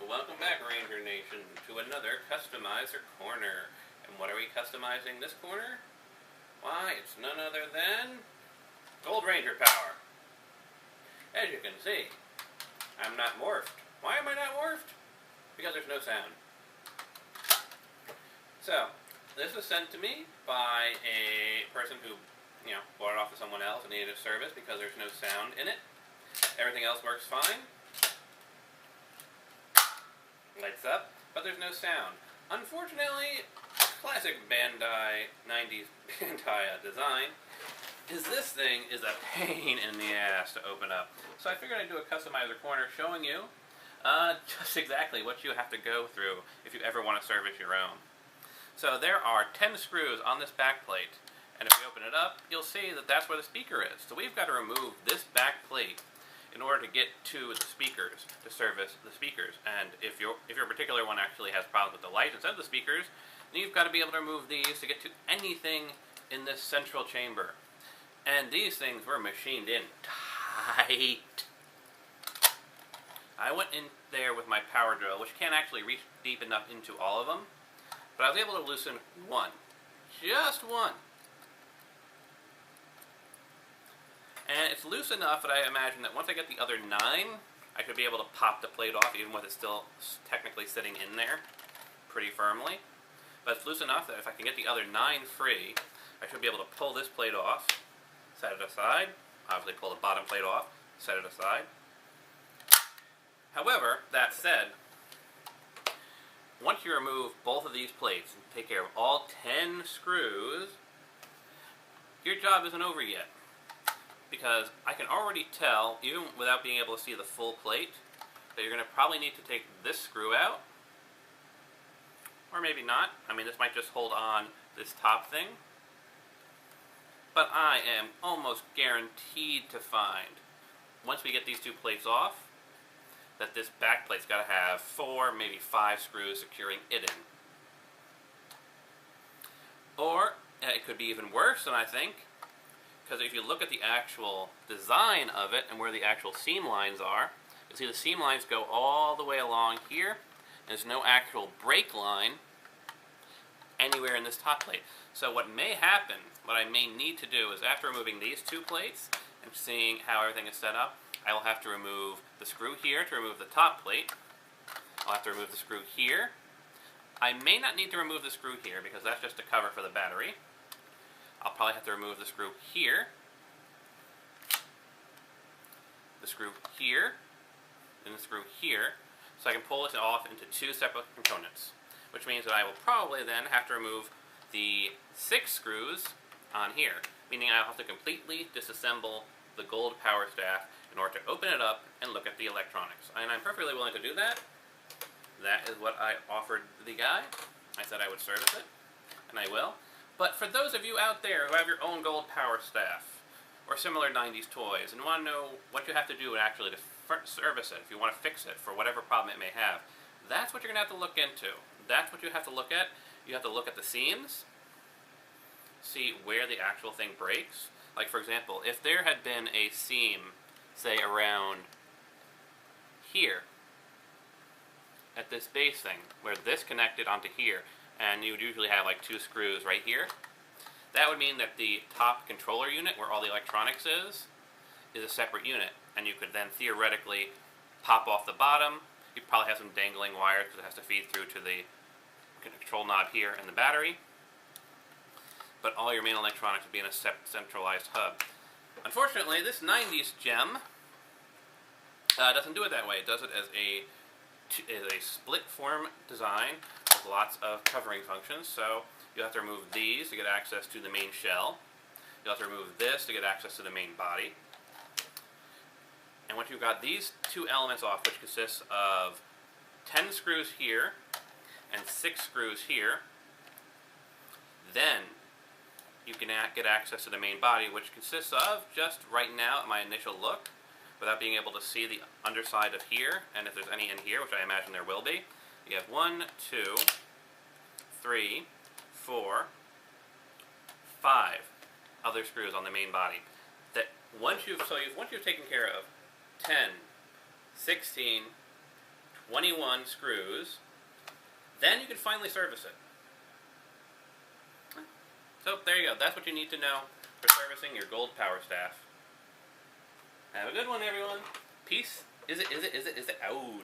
Welcome back, Ranger Nation, to another Customizer Corner. And what are we customizing this corner? Why, it's none other than Gold Ranger Power. As you can see, I'm not morphed. Why am I not morphed? Because there's no sound. So, this was sent to me by a person who, bought it off to someone else and needed a service because there's no sound in it. Everything else works fine. Lights up, but there's no sound. Unfortunately, classic Bandai 90s Bandai design is this thing is a pain in the ass to open up. So I figured I'd do a Customizer Corner showing you just exactly what you have to go through if you ever want to service your own. So there are 10 screws on this back plate, and if we open it up, you'll see that that's where the speaker is. So we've got to remove this back plate in order to get to the speakers, to service the speakers. And if your particular one actually has problems with the light instead of the speakers, then you've got to be able to remove these to get to anything in this central chamber. And these things were machined in tight. I went in there with my power drill, which can't actually reach deep enough into all of them, but I was able to loosen one. Just one. And it's loose enough that I imagine that once I get the other 9, I should be able to pop the plate off, even with it still technically sitting in there pretty firmly. But it's loose enough that if I can get the other 9 free, I should be able to pull this plate off, set it aside, obviously pull the bottom plate off, set it aside. However, that said, once you remove both of these plates and take care of all 10 screws, your job isn't over yet. Because I can already tell, even without being able to see the full plate, that you're going to probably need to take this screw out. Or maybe not. I mean, this might just hold on this top thing. But I am almost guaranteed to find, once we get these 2 plates off, that this back plate's got to have 4, maybe 5 screws securing it in. Or, it could be even worse than I think. Because if you look at the actual design of it and where the actual seam lines are, you'll see the seam lines go all the way along here. There's no actual break line anywhere in this top plate. So what may happen, what I may need to do is after removing these 2 plates and seeing how everything is set up, I will have to remove the screw here to remove the top plate. I'll have to remove the screw here. I may not need to remove the screw here because that's just a cover for the battery. I'll probably have to remove the screw here, the screw here, and the screw here, so I can pull it off into 2 separate components, which means that I will probably then have to remove the 6 screws on here, meaning I'll have to completely disassemble the gold power staff in order to open it up and look at the electronics. And I'm perfectly willing to do that. That is what I offered the guy. I said I would service it, and I will. But for those of you out there who have your own gold power staff or similar 90s toys and want to know what you have to do actually to service it, if you want to fix it for whatever problem it may have, that's what you're going to have to look into. That's what you have to look at. You have to look at the seams, see where the actual thing breaks. Like, for example, if there had been a seam, say, around here at this base thing, where this connected onto here, and you would usually have like 2 screws right here, that would mean that the top controller unit, where all the electronics is a separate unit. And you could then theoretically pop off the bottom. You'd probably have some dangling wires because it has to feed through to the control knob here and the battery. But all your main electronics would be in a centralized hub. Unfortunately, this 90s gem doesn't do it that way. It does it as a split form design with lots of covering functions. So you'll have to remove these to get access to the main shell. You'll have to remove this to get access to the main body. And once you've got these 2 elements off, which consists of 10 screws here and 6 screws here, then you can get access to the main body, which consists of, just right now at my initial look, without being able to see the underside of here, and if there's any in here, which I imagine there will be, you have 1, 2, 3, 4, 5 other screws on the main body. That once you've taken care of 10, 16, 21 screws, then you can finally service it. So there you go. That's what you need to know for servicing your gold power staff. Have a good one, everyone. Peace. Is it out.